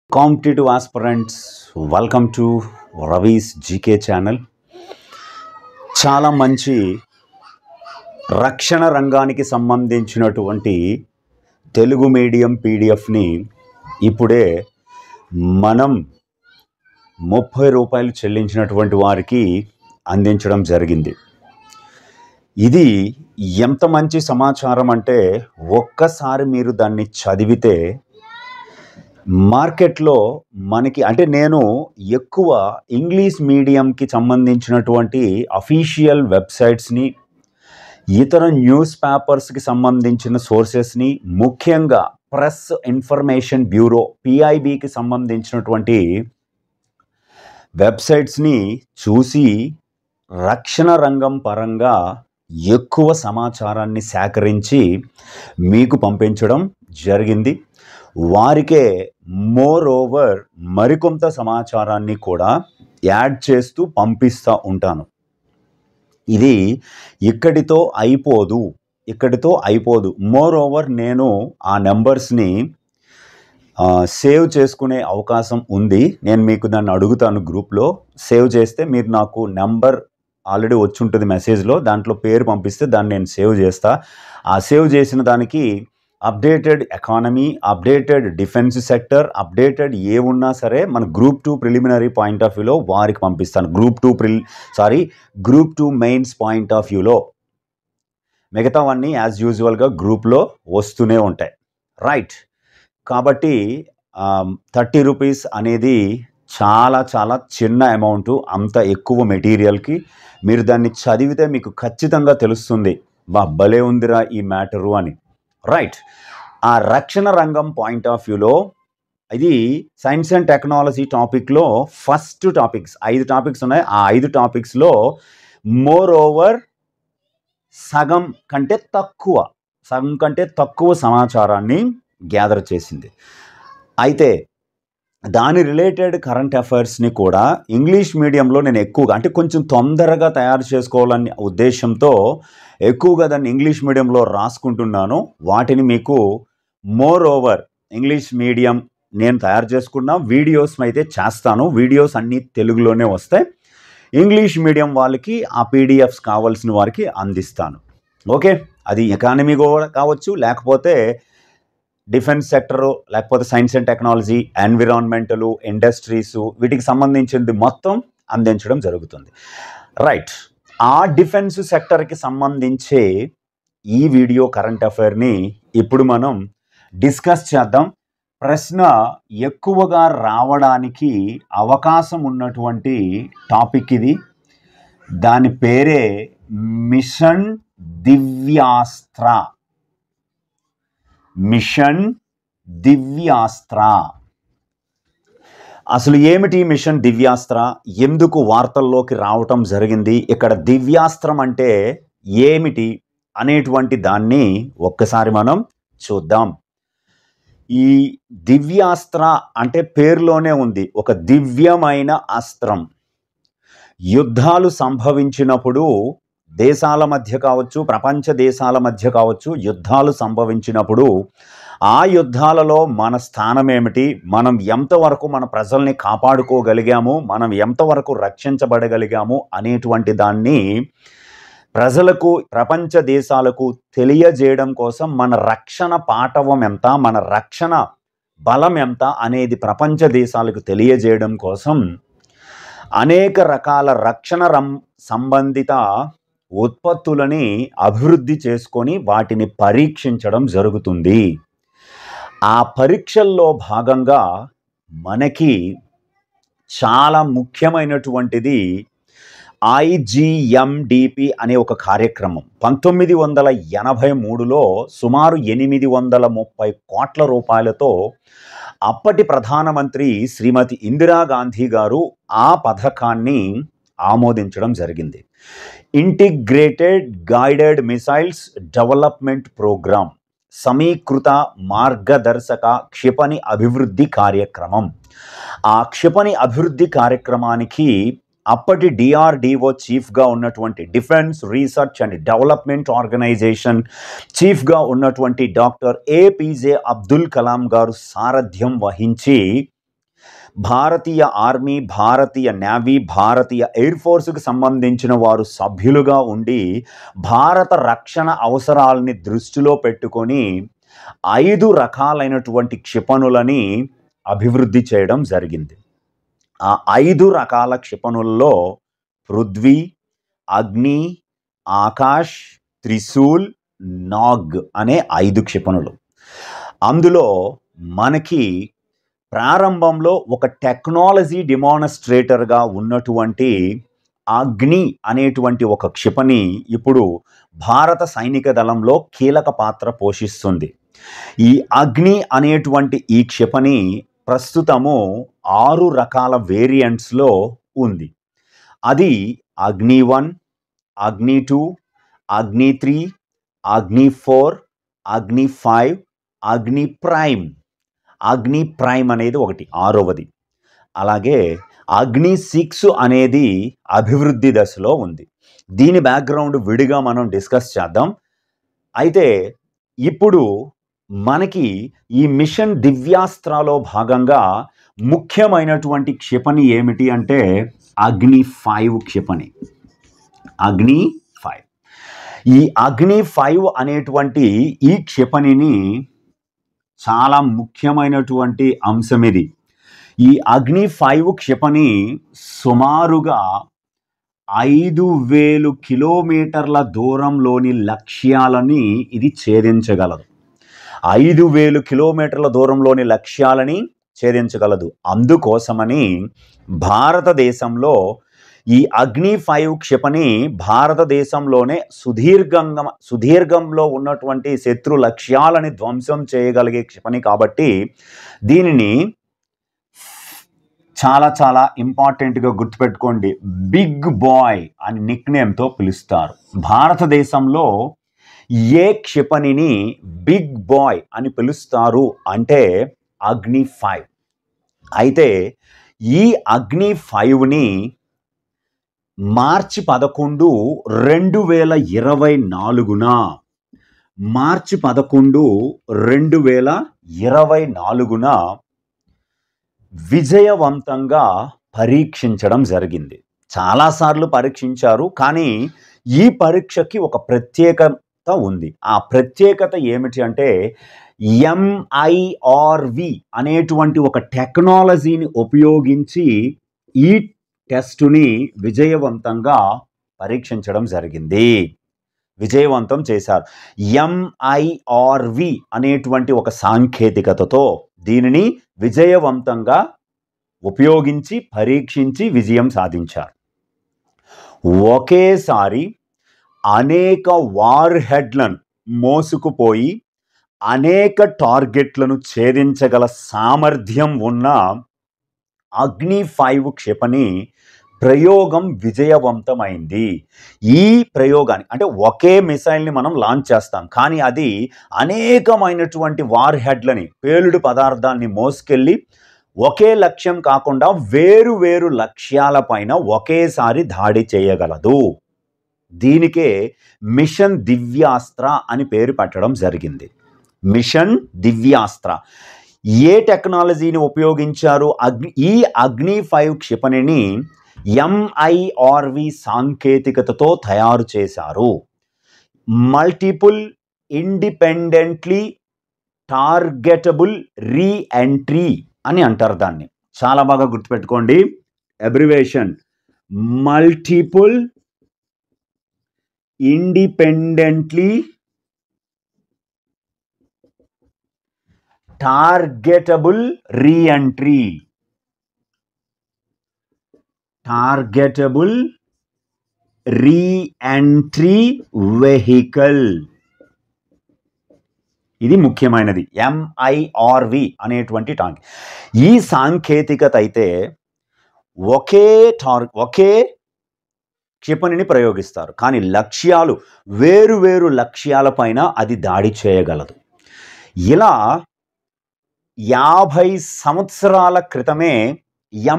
Competitive aspirants, welcome to Ravi's GK channel. చాలా మంచి రక్షణ రంగానికి సంబంధించినటువంటి తెలుగు మీడియం పీడిఎఫ్ని ఇప్పుడే మనం 30 రూపాయలు చెల్లించినటువంటి వారికి అందించడం జరిగింది. ఇది ఎంత మంచి సమాచారం అంటే ఒక్కసారి మీరు దాన్ని చదివితే మార్కెట్లో మనకి అంటే నేను ఎక్కువ ఇంగ్లీష్ మీడియంకి సంబంధించినటువంటి అఫీషియల్ వెబ్సైట్స్ని, ఇతర న్యూస్ పేపర్స్కి సంబంధించిన సోర్సెస్ని, ముఖ్యంగా ప్రెస్ ఇన్ఫర్మేషన్ బ్యూరో పిఐబికి సంబంధించినటువంటి వెబ్సైట్స్ని చూసి రక్షణ రంగం పరంగా ఎక్కువ సమాచారాన్ని సేకరించి మీకు పంపించడం జరిగింది. వారికే మోర్ ఓవర్ మరికొంత సమాచారాన్ని కూడా యాడ్ చేస్తూ పంపిస్తూ ఉంటాను. ఇది ఇక్కడితో అయిపోదు. మోర్ ఓవర్ నేను ఆ నెంబర్స్ని సేవ్ చేసుకునే అవకాశం ఉంది. నేను మీకు దాన్ని అడుగుతాను గ్రూప్లో. సేవ్ చేస్తే మీరు నాకు నెంబర్ ఆల్రెడీ వచ్చి ఉంటుంది మెసేజ్లో, దాంట్లో పేరు పంపిస్తే దాన్ని నేను సేవ్ చేస్తా. ఆ సేవ్ చేసిన దానికి updated economy, updated defence sector, updated ఏ ఉన్నా సరే మన గ్రూప్ 2 ప్రిలిమినరీ పాయింట్ ఆఫ్ వ్యూలో వారికి పంపిస్తాను. గ్రూప్ 2 మెయిన్స్ పాయింట్ ఆఫ్ వ్యూలో. మిగతావన్నీ యాజ్ యూజువల్గా గ్రూప్లో వస్తూనే ఉంటాయి. రైట్. కాబట్టి 30 రూపీస్ అనేది చాలా చాలా చిన్న అమౌంట్. అంత ఎక్కువ మెటీరియల్కి మీరు దాన్ని చదివితే మీకు ఖచ్చితంగా తెలుస్తుంది, భలే ఉందిరా ఈ మ్యాటరు అని. రైట్. ఆ రక్షణ రంగం పాయింట్ ఆఫ్ వ్యూలో ఇది సైన్స్ అండ్ టెక్నాలజీ టాపిక్లో ఫస్ట్ టాపిక్స్ 5 టాపిక్స్ ఉన్నాయి. ఆ 5 టాపిక్స్లో మోర్ ఓవర్ సగం కంటే తక్కువ సమాచారాన్ని గ్యాదర్ చేసింది. అయితే దాని రిలేటెడ్ కరెంట్ అఫైర్స్ని కూడా ఇంగ్లీష్ మీడియంలో నేను ఎక్కువగా అంటే కొంచెం తొందరగా తయారు చేసుకోవాలనే ఉద్దేశంతో ఎక్కువగా దాన్ని ఇంగ్లీష్ మీడియంలో రాసుకుంటున్నాను. వాటిని మీకు మోర్ ఓవర్ ఇంగ్లీష్ మీడియం నేను తయారు చేసుకున్న వీడియోస్ అయితే చేస్తాను. వీడియోస్ అన్నీ తెలుగులోనే వస్తాయి. ఇంగ్లీష్ మీడియం వాళ్ళకి ఆ పీడిఎఫ్స్ కావాల్సిన వారికి అందిస్తాను. ఓకే. అది ఎకానమీ కూడా కావచ్చు, లేకపోతే డిఫెన్స్ సెక్టరు, లేకపోతే సైన్స్ అండ్ టెక్నాలజీ, ఎన్విరాన్మెంటలు, ఇండస్ట్రీసు, వీటికి సంబంధించింది మొత్తం అందించడం జరుగుతుంది. రైట్. ఆ డిఫెన్స్ సెక్టర్కి సంబంధించే ఈ వీడియో కరెంట్ అఫైర్ని ఇప్పుడు మనం డిస్కస్ చేద్దాం. ప్రశ్న ఎక్కువగా రావడానికి అవకాశం ఉన్నటువంటి టాపిక్ ఇది. దాని పేరే మిషన్ దివ్యాస్త్ర. అసలు ఏమిటి మిషన్ దివ్యాస్త్ర? ఎందుకు వార్తల్లోకి రావటం జరిగింది? ఇక్కడ దివ్యాస్త్రం అంటే ఏమిటి అనేటువంటి దాన్ని ఒక్కసారి మనం చూద్దాం. ఈ దివ్యాస్త్ర అంటే పేరులోనే ఉంది, ఒక దివ్యమైన అస్త్రం. యుద్ధాలు సంభవించినప్పుడు దేశాల మధ్య కావచ్చు, ప్రపంచ దేశాల మధ్య కావచ్చు, యుద్ధాలు సంభవించినప్పుడు ఆ యుద్ధాలలో మన స్థానం ఏమిటి, మనం ఎంతవరకు మన ప్రజల్ని కాపాడుకోగలిగాము, మనం ఎంతవరకు రక్షించబడగలిగాము అనేటువంటి దాన్ని ప్రజలకు, ప్రపంచ దేశాలకు తెలియజేయడం కోసం మన రక్షణ పాటవం ఎంత, మన రక్షణ బలం ఎంత అనేది ప్రపంచ దేశాలకు తెలియజేయడం కోసం అనేక రకాల రక్షణ సంబంధిత ఉత్పత్తులని అభివృద్ధి చేసుకొని వాటిని పరీక్షించడం జరుగుతుంది. ఆ పరీక్షల్లో భాగంగా మనకి చాలా ముఖ్యమైనటువంటిది IGMDP అనే ఒక కార్యక్రమం. 1983లో సుమారు 830 కోట్ల రూపాయలతో అప్పటి ప్రధానమంత్రి శ్రీమతి ఇందిరాగాంధీ గారు ఆ పథకాన్ని ఆమోదించడం జరిగింది. Integrated guided missiles development programme, సమీకృత మార్గదర్శక క్షిపణి అభివృద్ధి కార్యక్రమం. ఆ క్షిపణి అభివృద్ధి కార్యక్రమానికి అప్పటి DRDO చీఫ్గా ఉన్నటువంటి defence research and development organisation చీఫ్గా ఉన్నటువంటి డాక్టర్ APJ అబ్దుల్ కలాం గారు సారథ్యం వహించి భారతీయ ఆర్మీ, భారతీయ నేవీ, భారతీయ ఎయిర్ ఫోర్స్కి సంబంధించిన వారు సభ్యులుగా ఉండి భారత రక్షణ అవసరాలని దృష్టిలో పెట్టుకొని 5 రకాలైనటువంటి క్షిపణులని అభివృద్ధి చేయడం జరిగింది. ఆ 5 రకాల క్షిపణుల్లో పృథ్వీ, అగ్ని, ఆకాష్, త్రిశూల్, నాగ్ అనే 5 క్షిపణులు. అందులో మనకి ప్రారంభంలో ఒక టెక్నాలజీ డిమాన్స్ట్రేటర్గా ఉన్నటువంటి అగ్ని అనేటువంటి ఒక క్షిపణి ఇప్పుడు భారత సైనిక దళంలో కీలక పాత్ర పోషిస్తుంది. ఈ అగ్ని అనేటువంటి ఈ క్షిపణి ప్రస్తుతము 6 రకాల వేరియంట్స్లో ఉంది. అది అగ్ని 1, అగ్ని 2, అగ్ని 3, అగ్ని 4, అగ్ని 5, అగ్ని ప్రైమ్. అగ్ని ప్రైమ్ అనేది ఒకటి 6వది. అలాగే అగ్ని 6 అనేది అభివృద్ధి దశలో ఉంది. దీని బ్యాక్గ్రౌండ్ విడిగా మనం డిస్కస్ చేద్దాం. అయితే ఇప్పుడు మనకి ఈ మిషన్ దివ్యాస్త్రాలో భాగంగా ముఖ్యమైనటువంటి క్షిపణి ఏమిటి అంటే అగ్ని 5 క్షిపణి. అగ్ని 5. ఈ అగ్ని 5 అనేటువంటి ఈ క్షిపణిని చాలా ముఖ్యమైనటువంటి అంశం ఇది. ఈ అగ్ని 5 క్షిపణి సుమారుగా 5000 కిలోమీటర్ల దూరంలోని లక్ష్యాలని ఇది ఛేదించగలదు. 5000 కిలోమీటర్ల దూరంలోని లక్ష్యాలని ఛేదించగలదు. అందుకోసమని భారతదేశంలో ఈ అగ్ని 5 క్షిపణి భారతదేశంలోనే సుదీర్ఘంలో ఉన్నటువంటి శత్రు లక్ష్యాలని ధ్వంసం చేయగలిగే క్షిపణి కాబట్టి దీనిని చాలా చాలా ఇంపార్టెంట్గా గుర్తుపెట్టుకోండి, బిగ్ బాయ్ అని నిక్నేమ్తో పిలుస్తారు. భారతదేశంలో ఏ క్షిపణిని బిగ్ బాయ్ అని పిలుస్తారు అంటే అగ్ని 5. అయితే ఈ అగ్ని 5ని మార్చి 11, 2024 మార్చి 11, 2024 విజయవంతంగా పరీక్షించడం జరిగింది. చాలాసార్లు పరీక్షించారు, కానీ ఈ పరీక్షకి ఒక ప్రత్యేకత ఉంది. ఆ ప్రత్యేకత ఏమిటి అంటే MIRV అనేటువంటి ఒక టెక్నాలజీని ఉపయోగించి ఈ టెస్టుని విజయవంతంగా పరీక్షించడం జరిగింది. విజయవంతం చేశారు. MIRV అనేటువంటి ఒక సాంకేతికతతో దీనిని విజయవంతంగా ఉపయోగించి పరీక్షించి విజయం సాధించారు. ఒకేసారి అనేక వార్ హెడ్లను మోసుకుపోయి అనేక టార్గెట్లను ఛేదించగల సామర్థ్యం ఉన్న అగ్ని 5 క్షిపణి ప్రయోగం విజయవంతమైంది. ఈ ప్రయోగాన్ని అంటే ఒకే మిసైల్ని మనం లాంచ్ చేస్తాం, కానీ అది అనేకమైనటువంటి వార్ హెడ్లని, పేలుడు పదార్థాన్ని మోసుకెళ్ళి ఒకే లక్ష్యం కాకుండా వేరు వేరు లక్ష్యాలపైన ఒకేసారి దాడి చేయగలదు. దీనికే మిషన్ దివ్యాస్త్ర అని పేరు పెట్టడం జరిగింది. మిషన్ దివ్యాస్త్ర. ఏ టెక్నాలజీని ఉపయోగించారు? ఈ అగ్ని 5 క్షిపణిని MIRV సాంకేతికతతో తయారు చేశారు. మల్టిపుల్ ఇండిపెండెంట్లీ టార్గెటబుల్ రీఎంట్రీ అని అంటారు దాన్ని. చాలా బాగా గుర్తుపెట్టుకోండి abbreviation, multiple independently targetable reentry. Targetable reentry vehicle. ఇది ముఖ్యమైనది. MIRV అనేటువంటి టాంక్. ఈ సాంకేతికత అయితే ఒకే క్షిపణిని ప్రయోగిస్తారు, కానీ లక్ష్యాలు వేరు వేరు లక్ష్యాలపైన అది దాడి చేయగలదు. ఇలా 50 సంవత్సరాల క్రితమే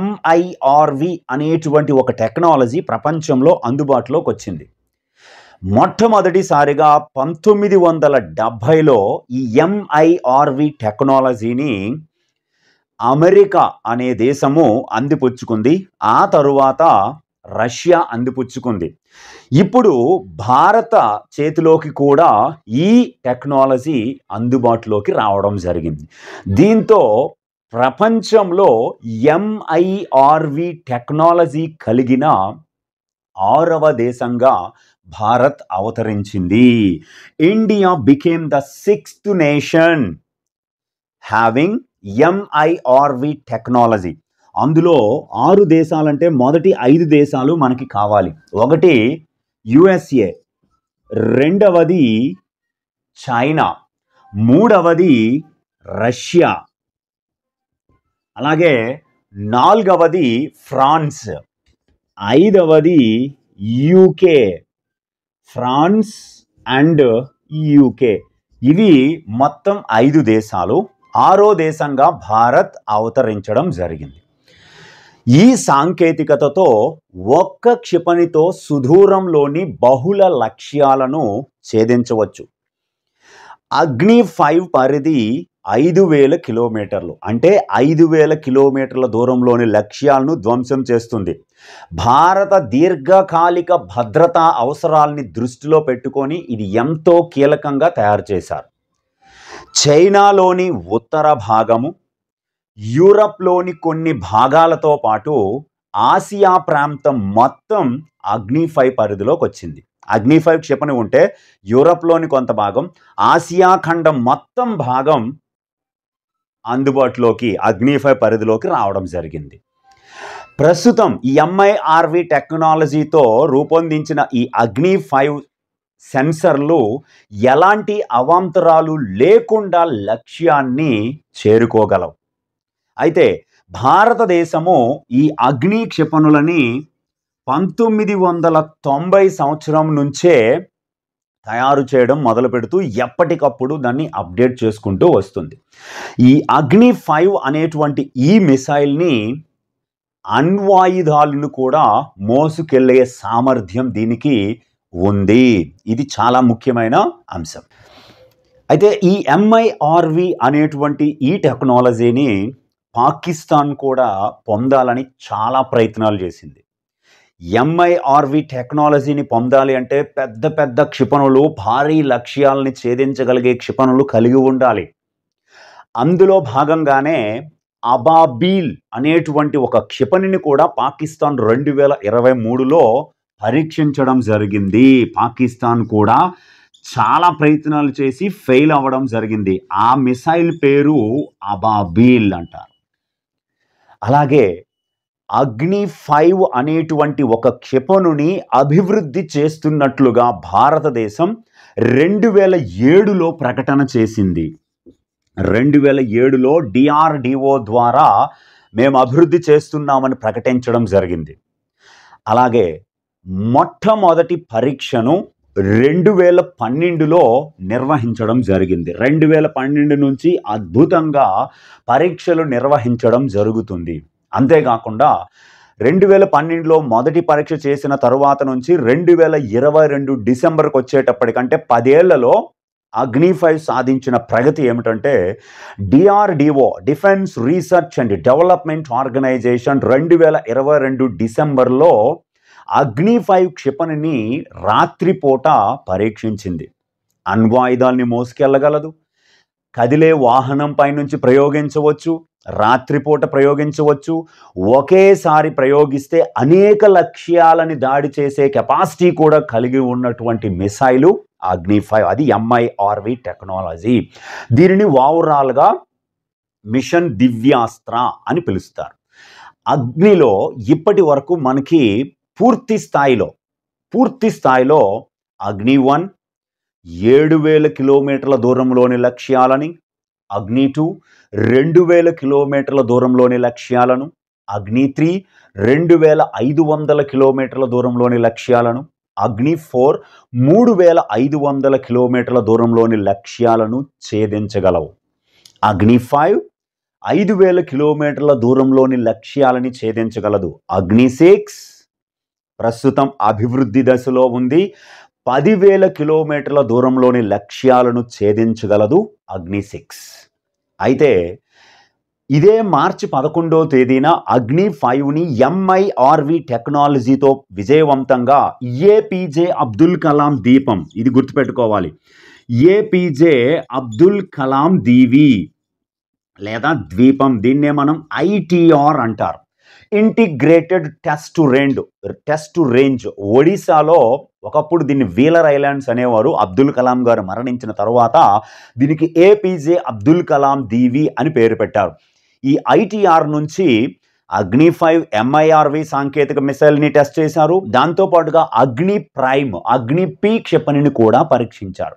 MIRV అనేటువంటి ఒక టెక్నాలజీ ప్రపంచంలో అందుబాటులోకి వచ్చింది. మొట్టమొదటిసారిగా 1970లో ఈ MIRV టెక్నాలజీని అమెరికా అనే దేశము అందిపుచ్చుకుంది. ఆ తరువాత రష్యా అందిపుచ్చుకుంది. ఇప్పుడు భారత చేతిలోకి కూడా ఈ టెక్నాలజీ అందుబాటులోకి రావడం జరిగింది. దీంతో ప్రపంచంలో ఎంఐఆర్వి టెక్నాలజీ కలిగిన 6వ దేశంగా భారత్ అవతరించింది. India became the 6th nation having MIRV technology. అందులో 6 దేశాలంటే మొదటి 5 దేశాలు మనకి కావాలి. ఒకటి యుఎస్ఏ, రెండవది చైనా, మూడవది రష్యా, అలాగే నాలుగవది ఫ్రాన్స్, ఐదవది యూకే. ఫ్రాన్స్ అండ్ యూకే ఇవి మొత్తం 5 దేశాలు. 6వ దేశంగా భారత్ అవతరించడం జరిగింది. ఈ సాంకేతికతతో ఒక్క క్షిపణితో సుదూరంలోని బహుళ లక్ష్యాలను ఛేదించవచ్చు. అగ్ని 5 పరిధి 5,000 కిలోమీటర్లు, అంటే 5,000 కిలోమీటర్ల దూరంలోని లక్ష్యాలను ధ్వంసం చేస్తుంది. భారత దీర్ఘకాలిక భద్రతా అవసరాలని దృష్టిలో పెట్టుకొని ఇది ఎంతో కీలకంగా తయారు చేశారు. చైనాలోని ఉత్తర భాగము, యూరప్లోని కొన్ని భాగాలతో పాటు ఆసియా ప్రాంతం మొత్తం అగ్ని 5 పరిధిలోకి వచ్చింది. అగ్ని 5 క్షిపణి ఉంటే యూరప్లోని కొంత భాగం, ఆసియా ఖండం మొత్తం భాగం అందుబాటులోకి అగ్ని 5 పరిధిలోకి రావడం జరిగింది. ప్రస్తుతం ఈ ఎంఐఆర్వి టెక్నాలజీతో రూపొందించిన ఈ అగ్ని 5 సెన్సర్లు ఎలాంటి అవాంతరాలు లేకుండా లక్ష్యాన్ని చేరుకోగలవు. అయితే భారతదేశము ఈ అగ్ని క్షిపణులని 1990 సంవత్సరం నుంచే తయారు చేయడం మొదలు పెడుతూ ఎప్పటికప్పుడు దాన్ని అప్డేట్ చేసుకుంటూ వస్తుంది. ఈ అగ్ని 5 అనేటువంటి ఈ మిసైల్ని అణ్వాయుధాలను కూడా మోసుకెళ్లే సామర్థ్యం దీనికి ఉంది. ఇది చాలా ముఖ్యమైన అంశం. అయితే ఈ ఎంఐఆర్వి అనేటువంటి ఈ టెక్నాలజీని పాకిస్తాన్ కూడా పొందాలని చాలా ప్రయత్నాలు చేసింది. ఎంఐఆర్వి టెక్నాలజీని పొందాలి అంటే పెద్ద పెద్ద క్షిపణులు, భారీ లక్ష్యాలని ఛేదించగలిగే క్షిపణులు కలిగి ఉండాలి. అందులో భాగంగానే అబాబీల్ అనేటువంటి ఒక క్షిపణిని కూడా పాకిస్తాన్ 2023లో పరీక్షించడం జరిగింది. పాకిస్తాన్ కూడా చాలా ప్రయత్నాలు చేసి ఫెయిల్ అవ్వడం జరిగింది. ఆ మిసైల్ పేరు అబాబీల్ అంటారు. అలాగే అగ్ని 5 అనేటువంటి ఒక క్షిపణిని అభివృద్ధి చేస్తున్నట్లుగా భారతదేశం 2007లో ప్రకటన చేసింది. 2007లో డిఆర్డిఓ ద్వారా మేము అభివృద్ధి చేస్తున్నామని ప్రకటించడం జరిగింది. అలాగే మొట్టమొదటి పరీక్షను 2012లో నిర్వహించడం జరిగింది. 2012 నుంచి అద్భుతంగా పరీక్షలు నిర్వహించడం జరుగుతుంది. అంతేకాకుండా 2012లో మొదటి పరీక్ష చేసిన తరువాత నుంచి 2022 డిసెంబర్కి వచ్చేటప్పటికంటే 10 ఏళ్లలో అగ్ని 5 సాధించిన ప్రగతి ఏమిటంటే DRDO defence research and development organisation 2022 డిసెంబర్లో అగ్ని 5 క్షిపణిని రాత్రిపూట పరీక్షించింది. అణ్వాయుధాల్ని మోసుకెళ్ళగలదు, కదిలే వాహనం పైనుంచి ప్రయోగించవచ్చు, రాత్రిపూట ప్రయోగించవచ్చు, ఒకేసారి ప్రయోగిస్తే అనేక లక్ష్యాలని దాడి చేసే కెపాసిటీ కూడా కలిగి ఉన్నటువంటి మిసైలు అగ్ని 5. అది ఎంఐఆర్వి టెక్నాలజీ. దీనిని ఓవరాల్గా మిషన్ దివ్యాస్త్ర అని పిలుస్తారు. అగ్నిలో ఇప్పటి వరకు మనకి పూర్తి స్థాయిలో అగ్ని 1 7,000 కిలోమీటర్ల దూరంలోని లక్ష్యాలని, అగ్ని 2 2,000 కిలోమీటర్ల దూరంలోని లక్ష్యాలను, అగ్ని 3 2,500 కిలోమీటర్ల దూరంలోని లక్ష్యాలను, అగ్ని 4 3,500 కిలోమీటర్ల దూరంలోని లక్ష్యాలను ఛేదించగలవు. అగ్ని 5 5,000 కిలోమీటర్ల దూరంలోని లక్ష్యాలని ఛేదించగలదు. అగ్ని 6 ప్రస్తుతం అభివృద్ధి దశలో ఉంది. 10,000 కిలోమీటర్ల దూరంలోని లక్ష్యాలను ఛేదించగలదు అగ్ని 6. అయితే ఇదే మార్చి 11వ తేదీన అగ్ని 5ని ఎంఐఆర్వి టెక్నాలజీతో విజయవంతంగా ఏపీజే అబ్దుల్ కలాం దీపం, ఇది గుర్తుపెట్టుకోవాలి, ఏపీజే అబ్దుల్ కలాం దీవి లేదా ద్వీపం, దీన్నే మనం ఐటీఆర్ అంటారు, ఇంటిగ్రేటెడ్ టెస్ట్ రేంజ్ ఒడిశాలో, ఒకప్పుడు దీన్ని వీలర్ ఐలాండ్స్ అనేవారు, అబ్దుల్ కలాం గారు మరణించిన తర్వాత దీనికి ఏపీజే అబ్దుల్ కలాం దీవి అని పేరు పెట్టారు. ఈ ఐటీఆర్ నుంచి అగ్ని 5 ఎంఐఆర్వి సాంకేతిక మిసైల్ని టెస్ట్ చేశారు. దాంతోపాటుగా అగ్ని ప్రైమ్, అగ్ని పి క్షిపణిని కూడా పరీక్షించారు.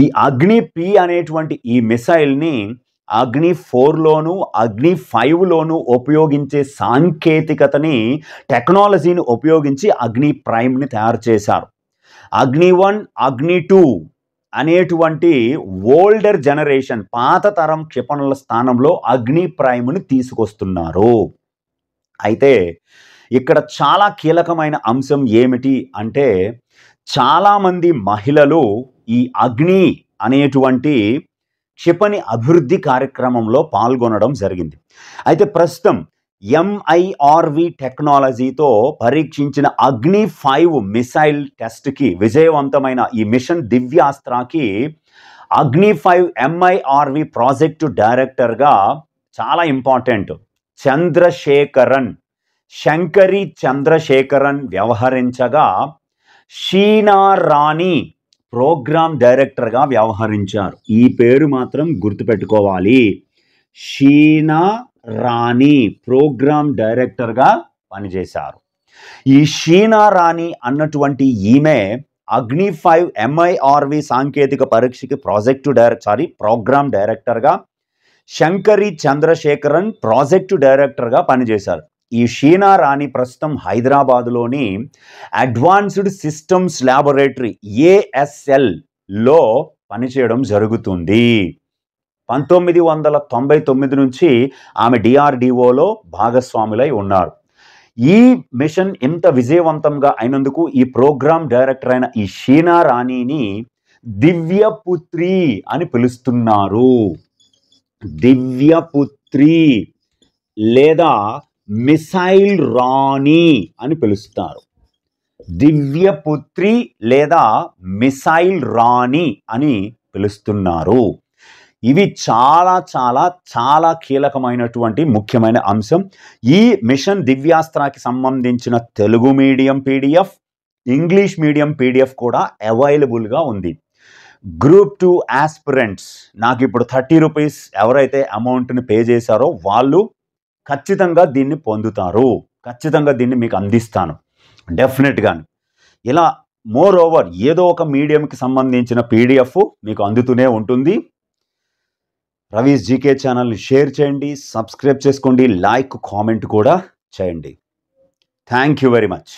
ఈ అగ్ని పి అనేటువంటి ఈ మిసైల్ని అగ్ని 4లోను అగ్ని 5లోను ఉపయోగించే సాంకేతికతని, టెక్నాలజీని ఉపయోగించి అగ్ని ప్రైమ్ని తయారు చేశారు. అగ్ని 1 అగ్ని 2 అనేటువంటి ఓల్డర్ జనరేషన్ పాత తరం క్షిపణుల స్థానంలో అగ్ని ప్రైమ్ని తీసుకొస్తున్నారు. అయితే ఇక్కడ చాలా కీలకమైన అంశం ఏమిటి అంటే, చాలామంది మహిళలు ఈ అగ్ని అనేటువంటి క్షిపణి అభివృద్ధి కార్యక్రమంలో పాల్గొనడం జరిగింది. అయితే ప్రస్తుతం ఎంఐఆర్వి టెక్నాలజీతో పరీక్షించిన అగ్ని 5 మిసైల్ టెస్ట్కి విజయవంతమైన ఈ మిషన్ దివ్యాస్త్రాకి అగ్ని 5 ఎంఐఆర్వి ప్రాజెక్టు డైరెక్టర్గా చాలా ఇంపార్టెంట్ శంకరి చంద్రశేఖరన్ వ్యవహరించగా, షీనా రాణి ప్రోగ్రామ్ డైరెక్టర్గా వ్యవహరించారు. ఈ పేరు మాత్రం గుర్తుపెట్టుకోవాలి, షీనా రాణి ప్రోగ్రామ్ డైరెక్టర్గా పనిచేశారు. ఈ షీనా రాణి అన్నటువంటి ఈమె అగ్ని 5 ఎంఐఆర్వి సాంకేతిక పరీక్షకి ప్రోగ్రామ్ డైరెక్టర్గా, శంకరి చంద్రశేఖరన్ ప్రాజెక్టు డైరెక్టర్గా పనిచేశారు. ఈ షీనా రాణి ప్రస్తుతం హైదరాబాదులోని అడ్వాన్స్డ్ సిస్టమ్స్ ల్యాబొరేటరీ ASLలో పనిచేయడం జరుగుతుంది. 1999 నుంచి ఆమె DRDOలో భాగస్వాములై ఉన్నారు. ఈ మిషన్ ఇంత విజయవంతంగా అయినందుకు ఈ ప్రోగ్రామ్ డైరెక్టర్ అయిన ఈ షీనా రాణిని దివ్యపుత్రి అని పిలుస్తున్నారు. దివ్యపుత్రి లేదా మిసైల్ రాణి అని పిలుస్తారు. దివ్యపుత్రి లేదా మిసైల్ రాణి అని పిలుస్తున్నారు. ఇవి చాలా చాలా చాలా కీలకమైనటువంటి ముఖ్యమైన అంశం. ఈ మిషన్ దివ్యాస్త్రాకి సంబంధించిన Telugu medium PDF, English medium PDF కూడా అవైలబుల్గా ఉంది. గ్రూప్ 2 ఆస్పిరెంట్స్ నాకు ఇప్పుడు 30 రూపీస్ ఎవరైతే అమౌంట్ని పే చేశారో వాళ్ళు ఖచ్చితంగా దీన్ని పొందుతారు. ఖచ్చితంగా దీన్ని మీకు అందిస్తాను డెఫినెట్గా. ఇలా మోర్ ఓవర్ ఏదో ఒక మీడియంకి సంబంధించిన PDF మీకు అందుతూనే ఉంటుంది. రవీస్ జీకే ఛానల్ని షేర్ చేయండి, సబ్స్క్రైబ్ చేసుకోండి, లైక్ కామెంట్ కూడా చేయండి. Thank you very much.